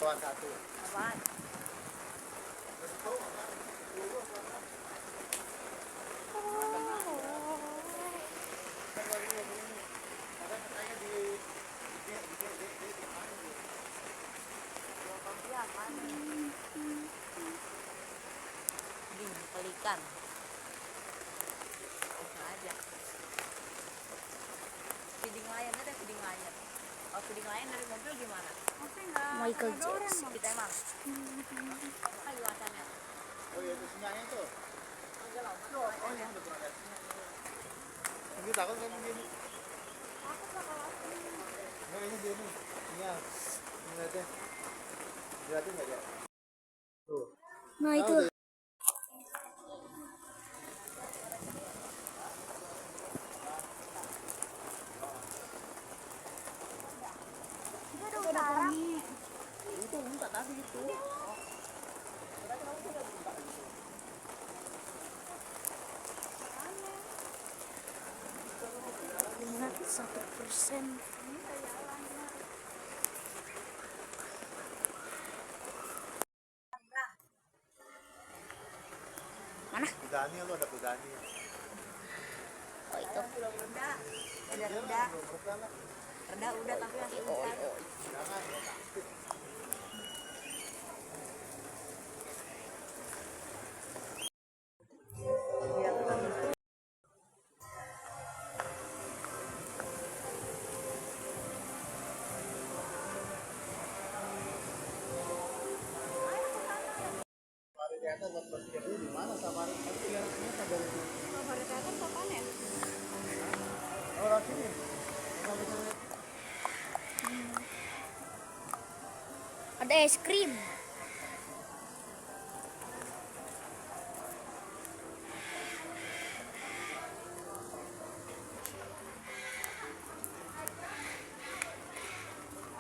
Tuan satu. Apaan? Pelikan. Bisa aja. Feeding lion ada feeding lion. Oh, feeding lion dari mobil gimana? Michael Jackson. Kita emang. Apa luasannya? Oh iya, itu sinyalnya tuh. Enggak lah. Oh iya, udah pernah lihat. Ini takut kamu gini. Enggak, ini dia nih. Sinyal. Ini lihatnya. Lihatin nggak ya? Tuh. Nah itu. Itu minta tadi itu. Ingat 1%. Mana? Budani lu ada budani. Oh itu. Udah reda. Reda udah tapi masih hutan. Jangan. Di atas buat bersihin dulu di mana safari? Tapi yang ini sampai di Safari ke atas kapan ya? oh, lewat sini. Sampai sana. Ada es krim.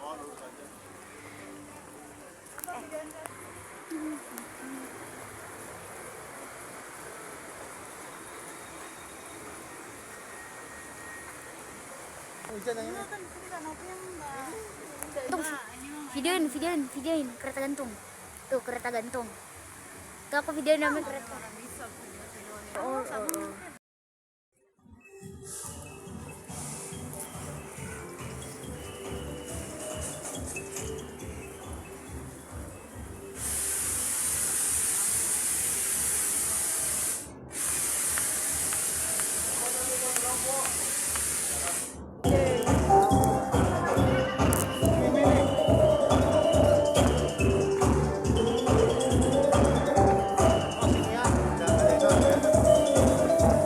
Oh, lurus aja. Oh, hujan yang ini. Gantung. Videoin kereta gantung. Tuh kereta gantung. Tuh aku videoin namanya kereta. Oh. Oh, sini ya. Jangan ada yang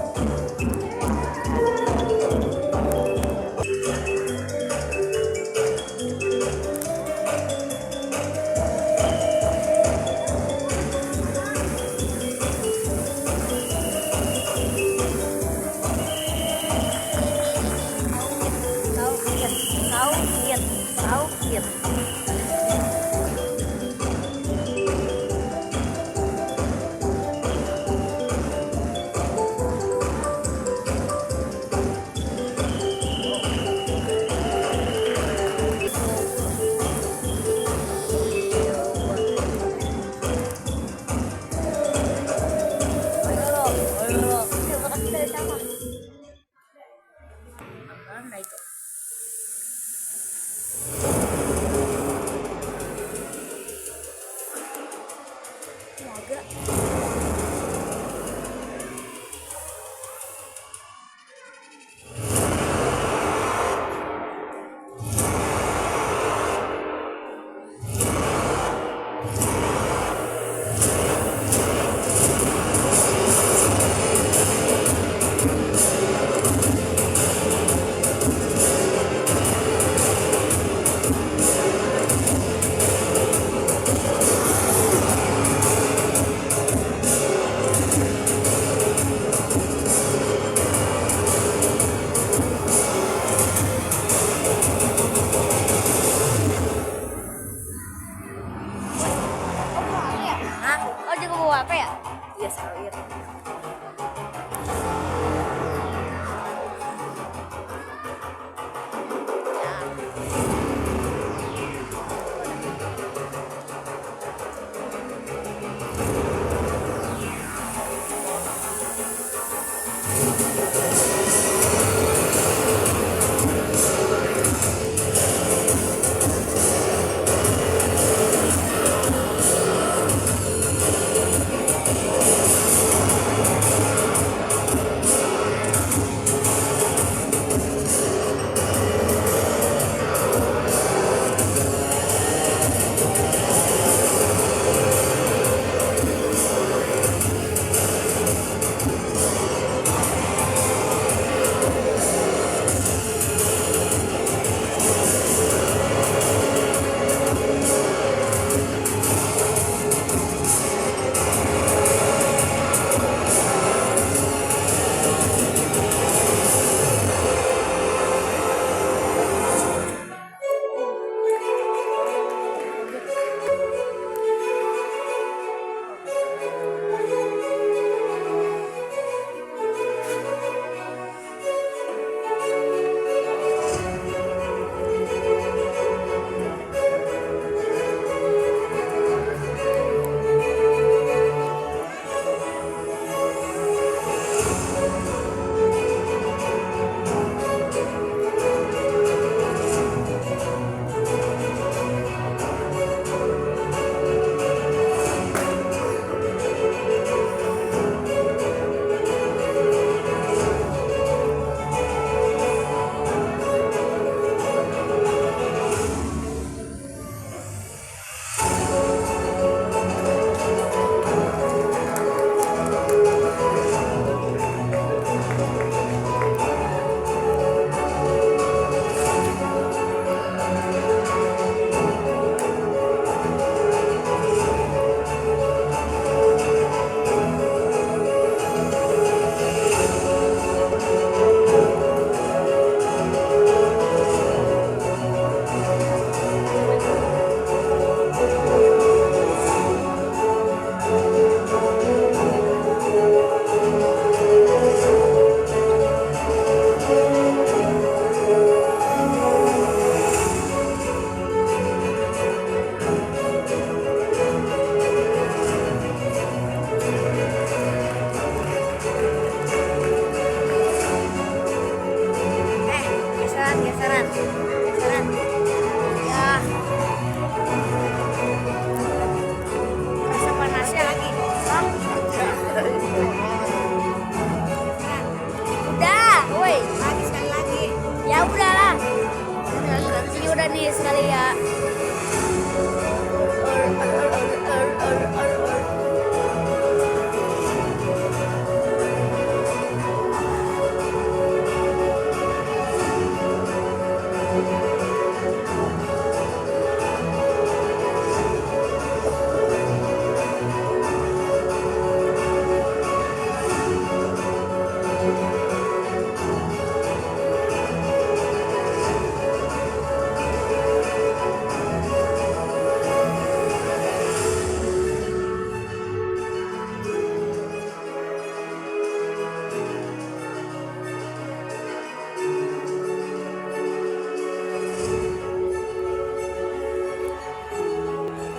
liburan nih sekali ya.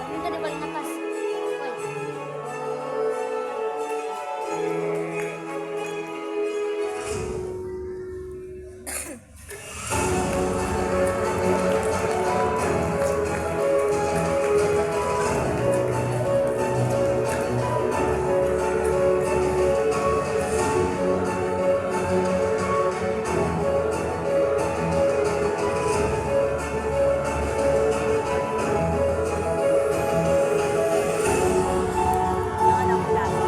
Ini tadi paling atas. Woi. Jangan aku datang.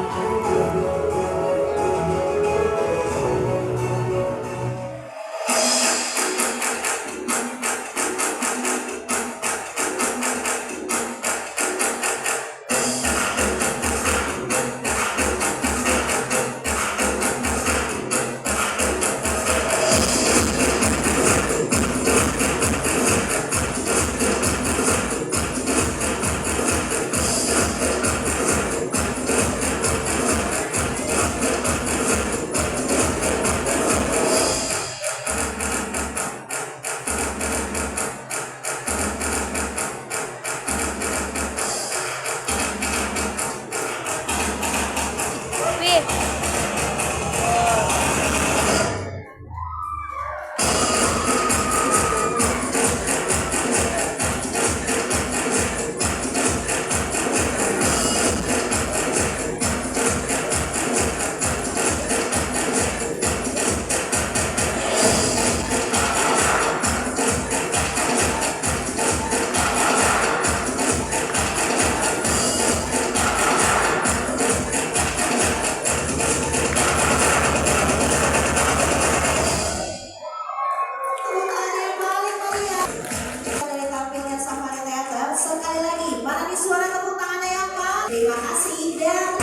Wih. Dari tampilnya Safari Theater, sekali lagi, mana nih suara tepuk tangannya yang pas? Terima kasih dan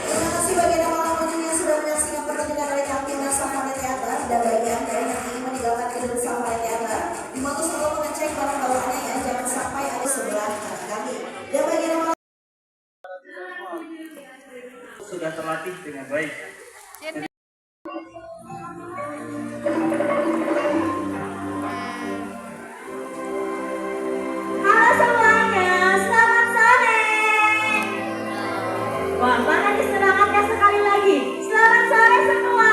terima kasih bagi para penonton yang sudah menyaksikan pertunjukan dari tampilnya Safari Theater dan bagi anda yang ingin meninggalkan gedung Safari Theater, dibantu selalu mengecek barang bawaannya ya, jangan sampai ada sebelah kanan kami. Dan bagi para sudah terlatih dengan baik. halo semuanya, selamat sore. Wah, mana nih semangatnya sekali lagi. Selamat sore semua.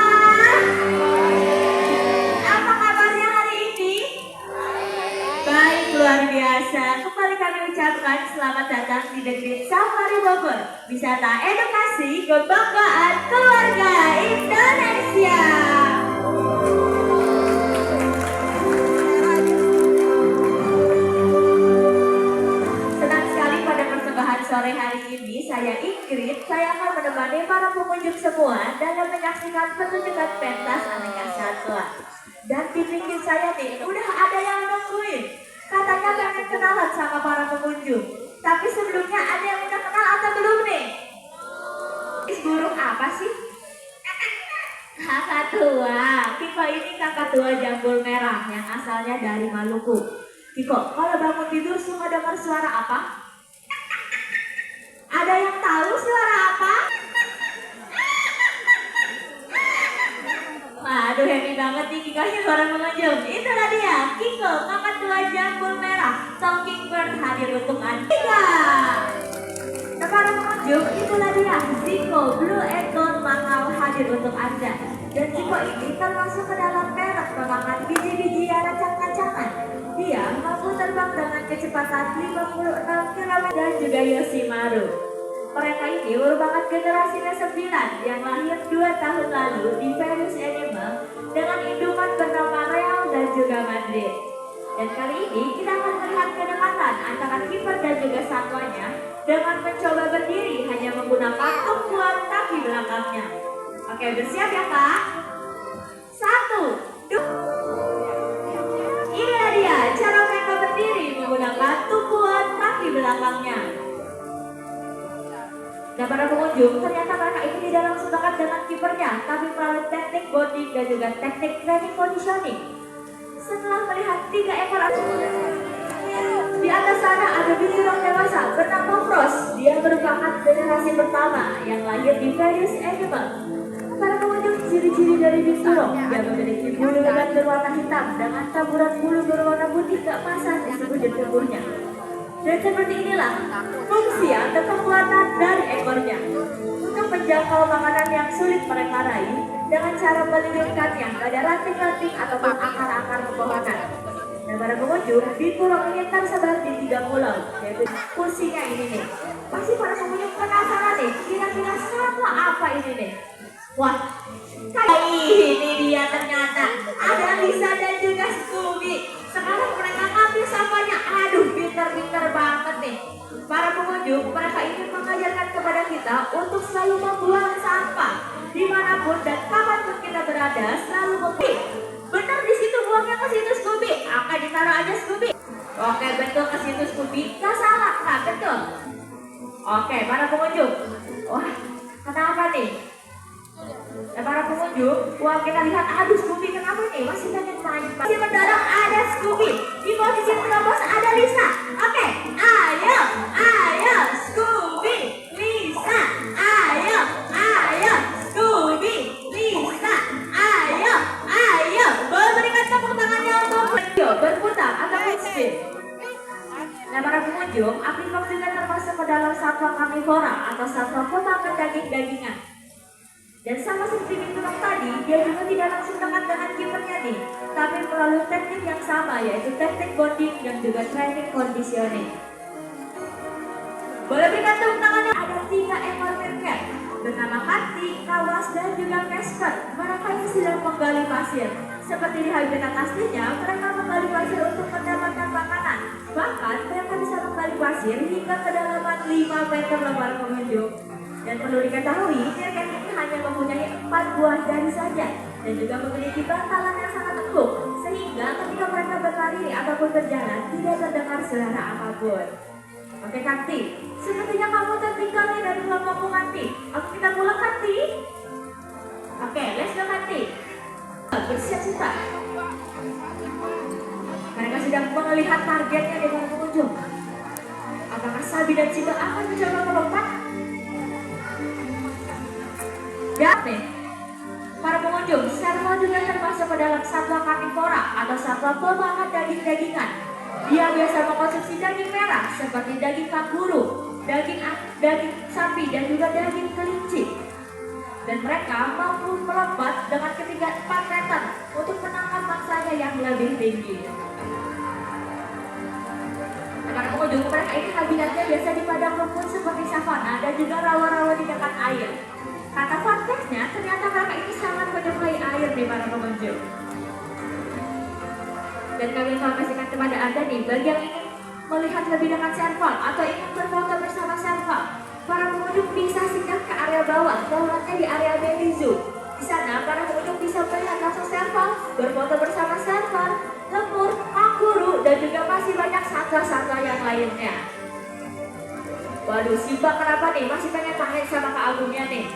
Apa kabarnya hari ini? Baik, luar biasa. Kembali kami ucapkan selamat datang di negeri Safari Bogor. Wisata edukasi kebanggaan keluarga Indonesia. Senang sekali pada persembahan sore hari ini saya Ingrid. Saya akan menemani para pengunjung semua dalam menyaksikan pertunjukan pentas aneka satwa. Dan di pinggir saya nih udah ada yang nungguin. Katanya pengen kenalan sama para pengunjung. Tapi sebelumnya ada yang udah kenal atau belum nih? Burung apa sih? Kakak tua. Kiko ini kakak tua jambul merah yang asalnya dari Maluku. Kiko, kalau bangun tidur suka dengar suara apa? Ada yang tahu suara apa? Waduh, happy banget nih Kikonya para pengunjung. Itulah dia, Kiko, kakak tua jambul merah, talking bird hadir untuk Anda. Nah, para pengunjung, itulah dia, Ziko Blue and Gold Makau hadir untuk Anda. Dan Ziko ini termasuk ke dalam merek pemakan biji-bijian racang-racangan. Dia mampu terbang dengan kecepatan 56 km dan juga Yoshimaru. Mereka ini merupakan generasi ke-9 yang lahir 2 tahun lalu di Venus Animal dengan indungan bernama Real dan juga Madrid. Dan kali ini kita akan melihat kedekatan antara kiper dan juga satwanya dengan mencoba berdiri hanya menggunakan tumpuan kaki belakangnya. Oke, bersiap ya Kak? 1, 2. Inilah dia cara mereka berdiri menggunakan tumpuan kaki belakangnya. Dan para pengunjung, ternyata mereka ini tidak langsung dekat dengan kipernya, tapi melalui teknik bonding dan juga teknik training conditioning. Setelah melihat 3 ekor di atas sana ada binatang dewasa bernama Frost. Dia merupakan generasi pertama yang lahir di Venus Animal. Para pengunjung, ciri-ciri dari binturong, dia memiliki bulu lebat berwarna hitam dengan taburan bulu berwarna putih keemasan di sekujur tubuhnya. Dan seperti inilah fungsi atau kekuatan dari ekornya untuk menjangkau makanan yang sulit mereka raih dengan cara melilitkannya pada ranting-ranting ataupun akar-akar pepohonan. Dan para pengunjung, binturong ini tersebar di 3 pulau, yaitu kursinya ini nih. Pasti para pengunjung penasaran nih, kira-kira satwa apa ini nih? Wah, kayak ini dia ternyata ada Lisa dan juga Scooby. Sekarang mereka ngambil sampahnya. Aduh, pintar-pintar banget nih. Para pengunjung, mereka ingin mengajarkan kepada kita untuk selalu membuang sampah dimanapun dan kapanpun kita berada, selalu membuang. Benar, di situ buangnya ke situ Scooby. Oke, ditaruh aja Scooby. Oke, betul, ke situ Scooby. Gak salah, nah betul. Oke, para pengunjung. Wah, kenapa nih? Dan para pengunjung, wah kita lihat, aduh Scooby kenapa nih? Masih pengen main. Masih mendorong ada Scooby. Di posisi terobos ada Lisa. Oke, ayo Scooby, Lisa. Ayo Scooby, Lisa. Ayo. Boleh berikan tepuk tangannya untuk berputar ataupun spin. Nah para pengunjung, Apifox juga termasuk ke dalam satwa karnivora atau satwa pemakan daging-dagingan. Dan sama seperti binturong tadi, dia juga tidak langsung dekat dengan kipernya nih, tapi melalui teknik yang sama, yaitu teknik bonding dan juga training conditioning. Boleh berikan tepuk tangannya. Ada 3 ekor meerkat bernama Kathy, Kawas, dan juga Casper. Mereka ini sedang menggali pasir. Seperti di habitat aslinya, mereka menggali pasir untuk mendapatkan makanan. Bahkan mereka bisa menggali pasir hingga kedalaman 5 meter lebar pengunjung. Dan perlu diketahui, meerkat ini hanya mempunyai 4 buah jari saja dan juga memiliki bantalan yang sangat empuk, sehingga ketika mereka berlari ataupun berjalan tidak terdengar suara apapun. Oke Kanti, sepertinya kamu tertinggal nih dari kelompokku Kanti. Oke, kita pulang Kanti. Oke, let's go Kanti. Bersiap-siap. Mereka sedang melihat targetnya di para pengunjung. Apakah Sabi dan Ciba akan mencoba melompat? Dan nih, para pengunjung, serval juga termasuk ke dalam satwa karnivora atau satwa pemakan daging-dagingan. Dia biasa mengkonsumsi daging merah seperti daging kanguru, daging sapi, dan juga daging kelinci. Dan mereka mampu melompat dengan ketinggian 4 meter untuk menangkap mangsanya yang lebih tinggi. Para pengunjung, mereka ini habitatnya biasa di padang rumput seperti savana dan juga rawa-rawa di dekat air. Kata fun fact-nya, ternyata mereka ini sangat menyukai air nih para pengunjung. Dan kami informasikan kepada Anda nih, bagi yang ingin melihat lebih dekat serval atau ingin berfoto bersama serval, para pengunjung bisa singgah ke area bawah, tepatnya di area baby zoo. Di sana, para pengunjung bisa melihat langsung serval, berfoto bersama serval, lemur, kanguru, dan juga masih banyak satwa-satwa yang lainnya. Waduh, Simba kenapa nih? Masih pengen main sama Kak Agungnya nih.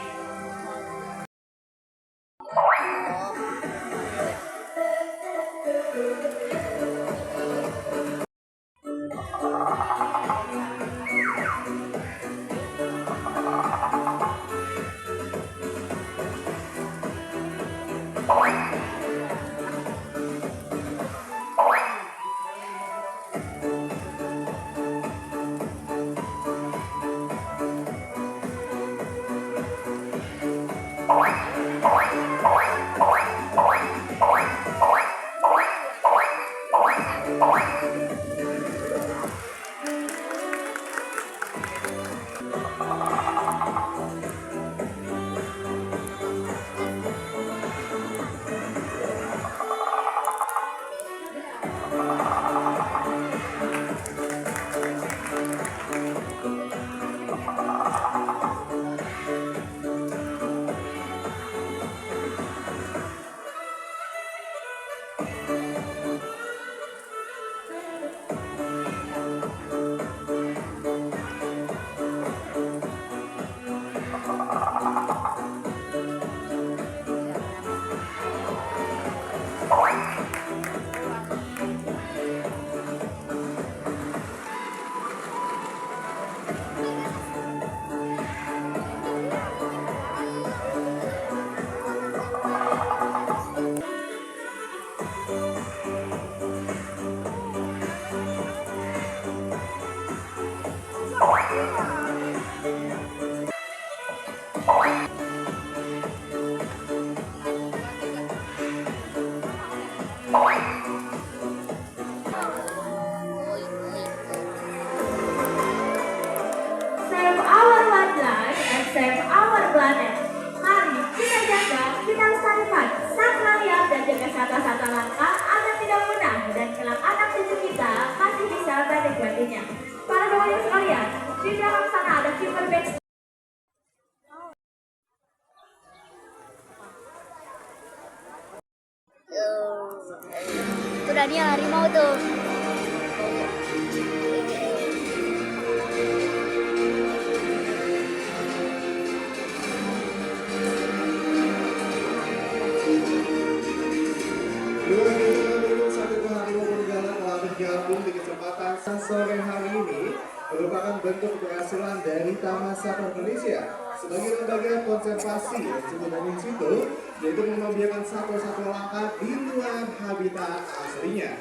Save our wildlife and save our planet. Mari kita jaga, kita lestarikan satwa liar dan jaga satwa-satwa langka agar tidak punah dan kelak anak cucu kita masih bisa menikmatinya. Para doayan sekalian, di dalam sana ada keeper base. Itu tadi yang harimau tuh. Dua Harimau satu harimau benggala telah bergabung di kesempatan sore hari ini merupakan bentuk keberhasilan dari Taman Satwa Indonesia sebagai lembaga konservasi dan sumber in situ, yaitu membiarkan satwa-satwa langka di luar habitat aslinya.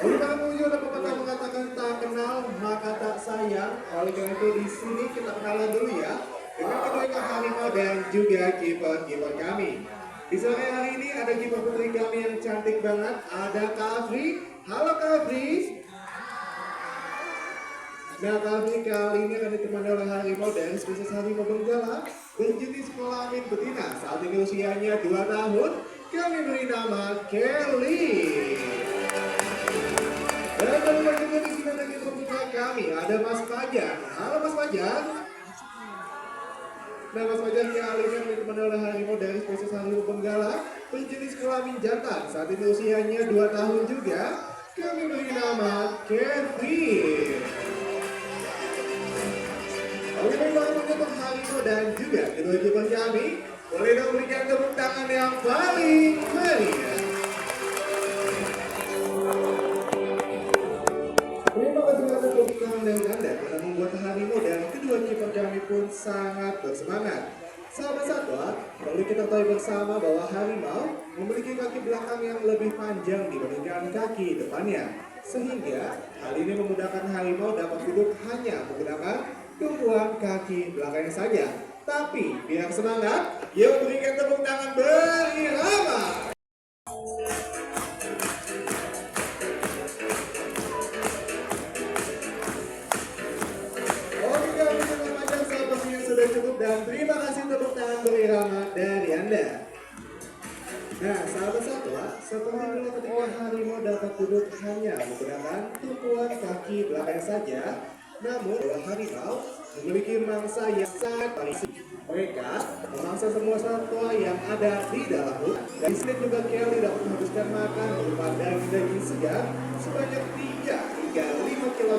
Oleh para pengunjung ada pepatah mengatakan tak kenal maka tak sayang. Oleh karena itu di sini kita kenalan dulu ya dengan kedua ekor harimau dan juga kiper-kiper kami. Di sore hari ini ada kiper putri kami yang cantik banget, ada Kak Afri. Halo Kak Afri. Nah, Kak Afri kali ini akan ditemani oleh harimau dari spesies harimau benggala berjenis kelamin betina. Saat ini usianya 2 tahun. Kami beri nama Kelly. Dan kedua juga di sini ada kiper putra kami, ada Mas Fajar. Halo Mas Fajar. Nah, Mas Fajar kali ini ditemani oleh harimau dari spesies harimau benggala berjenis kelamin jantan. Saat ini usianya 2 tahun juga. Kami beri nama Kevin. Oke, baik untuk harimau dan juga kedua kiper kami. Boleh dong berikan tepuk tangan yang paling meriah. Terima kasih atas tepuk tangan dari Anda karena membuat harimau dan kedua kiper kami pun sangat bersemangat. Sahabat satwa, perlu kita tahu bersama bahwa harimau memiliki kaki belakang yang lebih panjang dibandingkan kaki depannya. Sehingga hal ini memudahkan harimau dapat duduk hanya menggunakan tumpuan kaki belakangnya saja. Tapi biar semangat, yuk berikan tepuk tangan berirama. Oke, kami terima kasih sahabatnya sudah cukup dan terima kasih tepuk tangan berirama dari Anda. Nah, sahabat satwa, seperti dulu ketika harimau dapat duduk hanya menggunakan tumpuan kaki belakang saja, namun harimau memiliki mangsa yang sangat panas. Mereka memangsa semua satwa yang ada di dalam hutan. Dan di sini juga Kelly dapat menghabiskan makan berupa daging-daging segar sebanyak 3 hingga 5 kg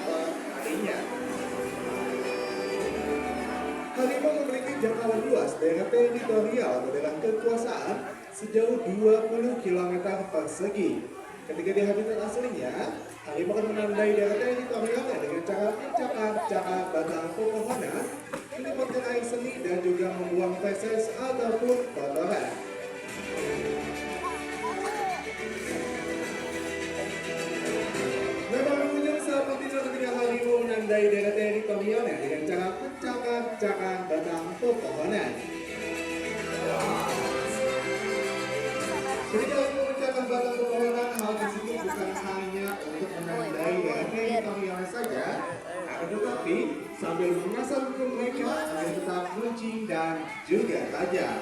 per harinya. Harimau memiliki jangkauan luas daerah teritorial atau daerah kekuasaan sejauh 20 km persegi. Ketika di habitat aslinya, harimau akan menandai daerah teritorialnya dengan cara mencakar-cakar batang pepohonan, menyemprotkan air seni dan juga membuang feses ataupun kotoran. Memang pengunjung seperti itu ketika harimau menandai daerah teritorialnya dengan cara mencakar-cakar batang pepohonan. Ketika harimau mencakar batang pepohonan, hal tersebut bukan hanya untuk menandai daerah teritorialnya saja, akan tetapi sambil mengasah hukum mereka agar tetap runcing dan juga tajam.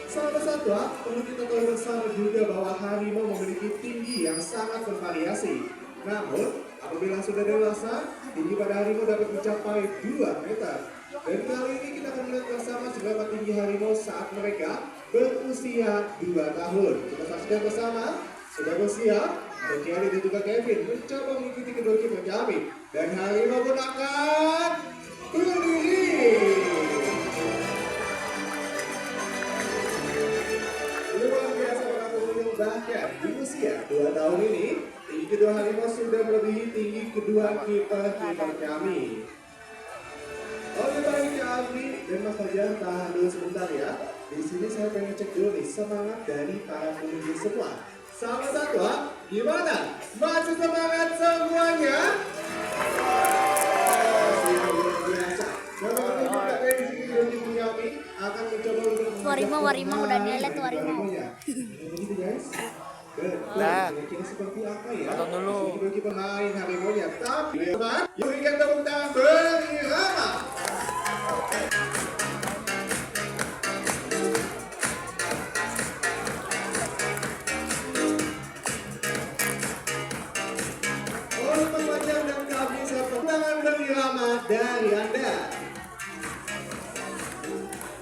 Sahabat satwa, perlu kita tahu bersama juga bahwa harimau memiliki tinggi yang sangat bervariasi. Namun, apabila sudah dewasa, tinggi pada harimau dapat mencapai 2 meter. Dan kali ini kita akan melihat bersama seberapa tinggi harimau saat mereka berusia 2 tahun. Kita saksikan bersama. Sudah bersiap? Ada Kelly dan juga Kevin mencoba mengikuti kedua kiper kami. Dan harimau pun akan berdiri. Luar biasa para pengunjung, bahkan di usia 2 tahun ini, tinggi kedua harimau sudah melebihi tinggi kedua kiper kami. Oke, baik Kak Afri dan Mas Fajar, tahan dulu sebentar ya. Di sini saya pengen cek dulu nih semangat dari para pengunjung semua. Sama satwa, gimana? Masih semangat semuanya? Akan mencoba untuk Warimau udah delete warimau. Begitu guys. Nah. Kira-kira seperti apa ya? Tonton dulu. Bagi pemain harimaunya. Tapi, yuk berikan tepuk tangan berirama. Untuk memanjang dan kehabisan tangan berirama dari Anda.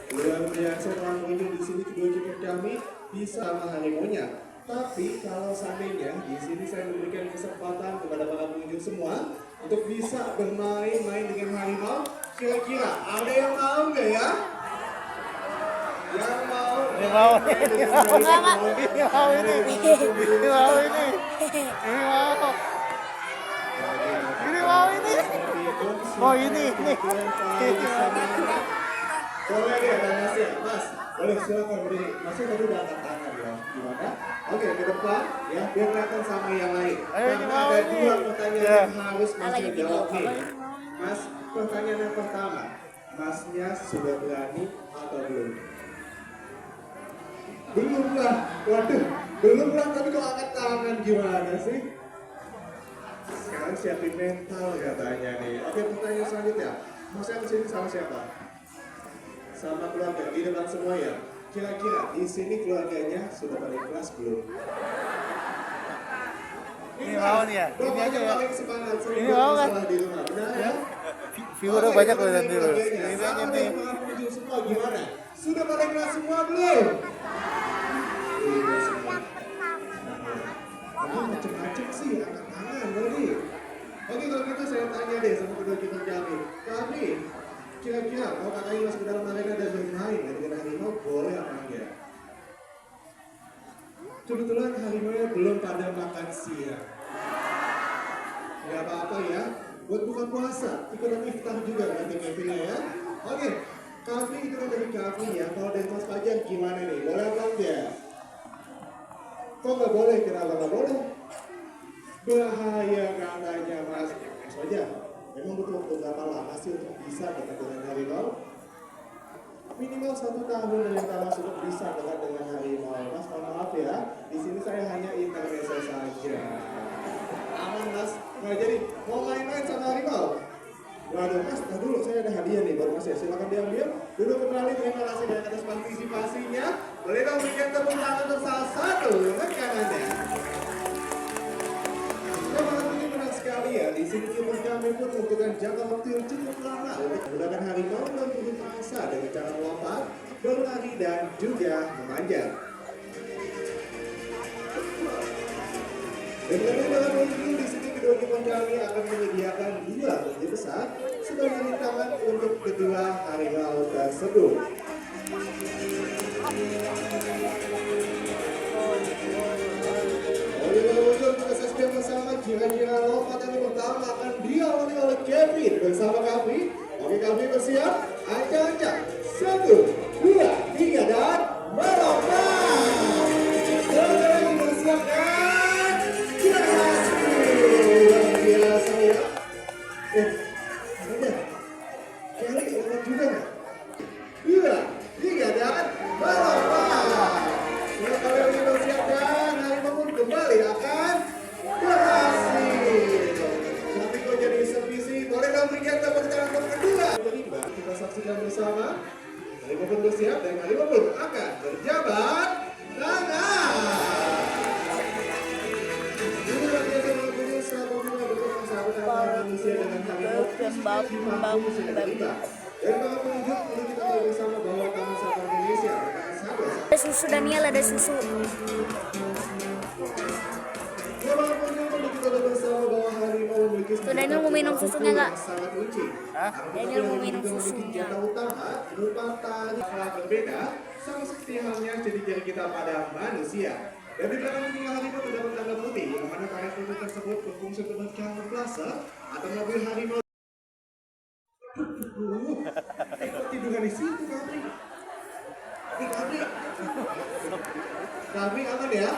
Luar biasa telah menunjuk di sini kedua kiper kami bisa sama harimaunya. Tapi kalau seandainya di sini saya memberikan kesempatan kepada para pengunjung semua untuk bisa bermain-main dengan harimau, kira-kira ada yang mau nggak ya? Yang mau? Ini mau ini. Ini mau ini. Ini mau ini. Ini mau. Ini mau ini. Oh ini. Boleh deh, Mas ya, Mas. Boleh silakan berdiri. Masih tadi udah angkat tangan ya. Gimana? Oke, ke depan ya, biar kelihatan sama yang lain. Ayo, ini Karena mau ada ini. dua pertanyaan Ya. yang harus Mas Lagi video. jawab nih. Mas, pertanyaan yang pertama, Masnya sudah berani atau belum? Belum lah. Waduh, belum lah. Tapi kok angkat tangan gimana sih? Sekarang siapin mental katanya nih. Oke, pertanyaan selanjutnya. Mas yang kesini sama siapa? Sama keluarga di depan semua ya. Kira-kira di sini keluarganya sudah pada ikhlas belum? Ini mau nih ya. Ini Bapaknya aja ya. paling semangat sering Ini mau kan? bermasalah di rumah. Benar ya? Viewernya banyak loh nanti loh. Ini aja Sama nih. dengan para pengunjung semua gimana? Sudah pada ikhlas semua belum? Iya semua. Nah, macam-macam sih angkat tangan tadi. Oke, kalau gitu saya tanya deh sama kedua kita kami. Kami, kira-kira kalau kakaknya masuk ke dalam arena dan bermain dengan harimau, boleh apa enggak? Kebetulan harimau belum pada makan siang. Nggak apa-apa ya, buat buka puasa, ikutan iftar juga nanti Kevinnya ya. Oke, kami ikutan dari kami ya. Kalau dari Mas Fajar gimana nih? Boleh apa enggak? Kok nggak boleh? Kenapa nggak boleh? Bahaya katanya Mas. Mas Fajar, memang butuh waktu berapa lama sih untuk bisa dekat dengan harimau? Minimal 1 tahun dari yang pertama untuk bisa dekat dengan harimau. Mas, mohon maaf ya, di sini saya hanya intermezzo saja. Aman Mas, nggak jadi mau main-main sama harimau. Waduh Mas, nah dulu saya ada hadiah nih buat Mas ya. Silakan diambil. Dulu kembali terima kasih dari atas partisipasinya. Boleh dong berikan tepuk tangan untuk salah satu rekan Anda. Menang sekali ya, di sini kita kami pun membutuhkan jangka waktu yang cukup lama untuk menggunakan harimau dan tubuh bangsa dengan cara melompat, berlari dan juga memanjat. Dan dalam ini di sini kedua tim kami akan menyediakan 2 bukti besar sebagai rintangan untuk kedua harimau tersebut. Oleh pengunjung kita saksikan bersama kira-kira lompatan yang pertama akan diawali oleh Kevin bersama kami. Oke, kami bersiap. Ancang-ancang 1, 2, 3 dan melompat. Kami bersiap dan berhasil. Luar biasa ya. Ada. Kali lompat juga nggak? 2, 3 dan melompat. Nah, kalian bersiap dan harimau pun kembali akan berhasil. Tapi kok jadi sevisi, boleh dong berikan tepuk tangan untuk kedua. Terlibat, kita saksikan bersama. Harimau pun bersiap dan harimau pun akan berjabat tangan. Ini luar biasa mengunjungi sahabat bunga bersama sahabat antara manusia dengan harimau. Sudah terlibat. Dan para pengunjung perlu kita tahu bersama bahwa kami sahabat Indonesia merupakan sahabat. Ada susu Daniel, ada susu. Tuh, Daniel mau minum susunya nggak? Hah? Daniel mau minum susunya. Berbeda, sama seperti halnya jari-jari kita pada manusia. Dan di belakang tinggal harimau terdapat tanda putih, yang mana karet putih tersebut berfungsi sebagai kamuflase atau mobil harimau. Kok tiduran di situ, Kabri? Kabri aman ya?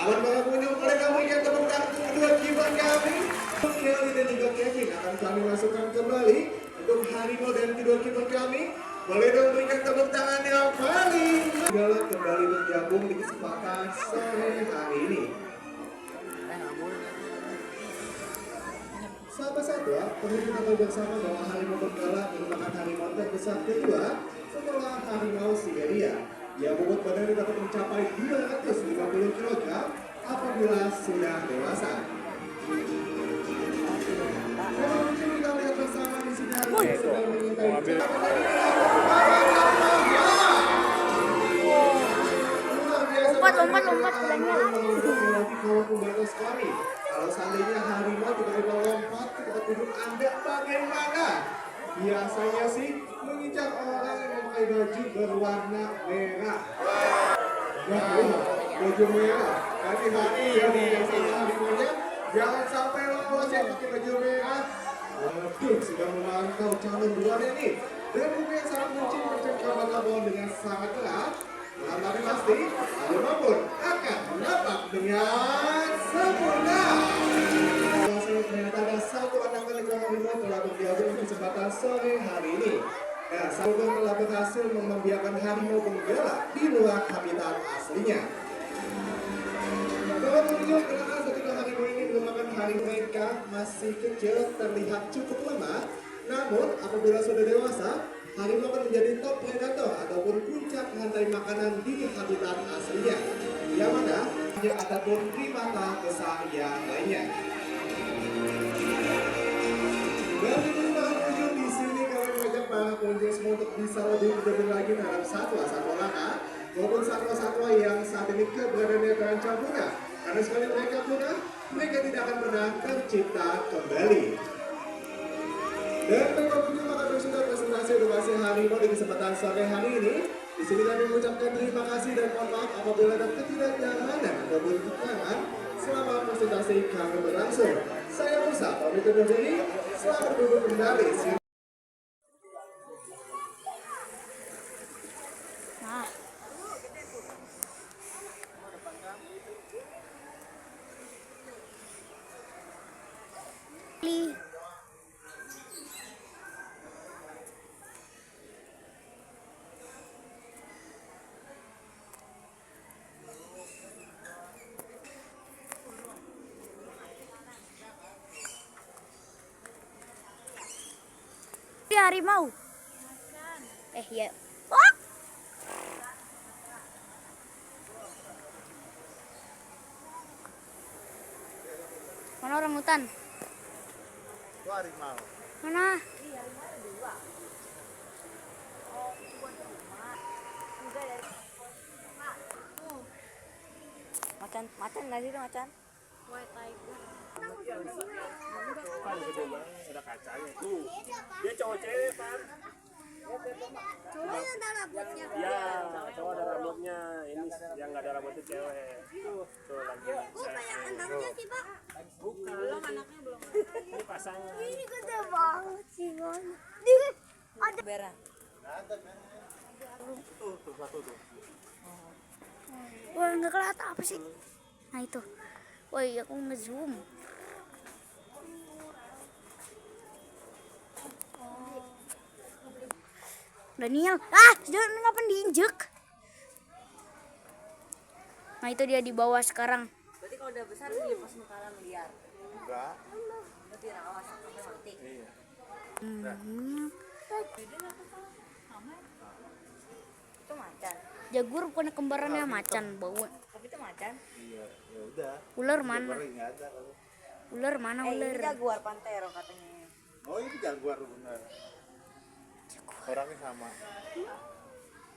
Aman para pengunjung, boleh kami berikan tepuk tangan untuk kedua kiper kami. Kelly dan juga Kevin akan kami masukkan kembali untuk harimau dan kedua kiper kami. Boleh dong berikan tepuk tangan yang paling galak kembali bergabung di kesempatan sore hari ini. Sahabat satwa, perlu kita tahu bersama bahwa harimau benggala merupakan harimau terbesar kedua setelah harimau Siberia. Yang bobot badannya dapat mencapai 250 kg apabila sudah dewasa. Mungkin kita lihat bersama di sini harimau sedang mengintai Lompat bilangnya. Kalau pembatas kami, kalau seandainya harimau tiba-tiba lompat ke tempat duduk Anda, bagaimana? Biasanya sih mengincar orang yang memakai baju berwarna merah. Baju merah. Hati-hati ya biasanya harimaunya. Jangan sampai lolos yang pakai baju merah. Waduh, sudah memantau calon buahnya nih. Dan buku yang sangat licin bercengkrama kabon dengan sangat keras. Tapi pasti, harimau pun akan mendapat dengan sempurna. Ternyata ada satu anak ekor harimau telah bergabung di kesempatan sore hari ini. Nah, satu telah berhasil membiarkan harimau benggala di luar habitat aslinya. Para pengunjung, kenapa ketika harimau ini merupakan harimau mereka masih kecil, terlihat cukup lemah. Namun, apabila sudah dewasa, harimau akan menjadi top predator ataupun puncak rantai makanan di habitat aslinya. Yang mana ataupun primata besar yang lainnya. Dan para pengunjung di sini kami mengajak para pengunjung semua untuk bisa lebih menjadi lagi terhadap satwa-satwa langka maupun satwa-satwa yang saat ini keberadaannya terancam punah. Karena sekali mereka punah, mereka tidak akan pernah tercipta kembali. Dan para pengunjung akan sudah presentasi edukasi harimau di kesempatan sore hari ini. Di sini kami mengucapkan terima kasih dan mohon maaf apabila ada ketidaknyamanan ataupun kekurangan selama presentasi kami berlangsung. Saya Musa, pamit undur diri. Selamat duduk kembali. Nah. Harimau. Ya. Oh! Mana orang hutan? Itu harimau. Mana? Macan nggak sih itu macan? Ada kacanya tuh. Dia cowok cewek kan? Cowok yang ada rambutnya. Ya, cowok ada rambutnya. Ini yang nggak ada rambutnya cewek. Tuh lagi. Kayak anaknya sih, Pak. Bukan. Belum anaknya belum. Ini pasangan. Ini gede banget sih, Mon. Ada Beran. Tuh satu tuh. wah, nggak kelihatan apa sih? Nah itu. Woi, aku ngezoom. Daniel, jangan ngapain diinjek? Nah itu dia di bawah sekarang. Berarti kalau udah besar dia pas makanan liar. Enggak. Berarti rawas sampai mati. Iya. Itu macan. Jagur bukan kembarannya macan bau. Tapi itu macan. Iya, ya udah. Ular mana? Enggak ada kalau. Ular mana Ini ular? jaguar pantero katanya. Oh, ini jaguar benar. Orangnya sama.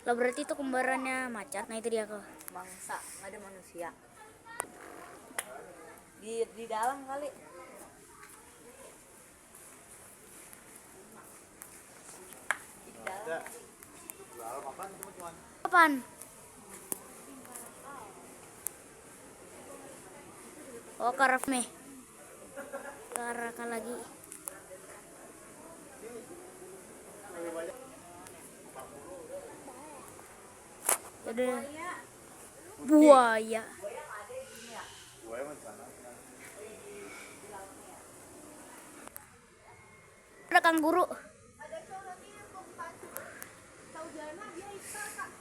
Lah berarti itu kembarannya macan. Nah itu dia kok. Mangsa, nggak ada manusia. Di dalam kali. Di dalam. Ada. Lalu apaan teman-teman? Apaan? Oh karafme. Karaka lagi. Udah. Buaya. Ada kang guru. Ada cowok roti yang keempat. Tahu jalan dia istilah kak.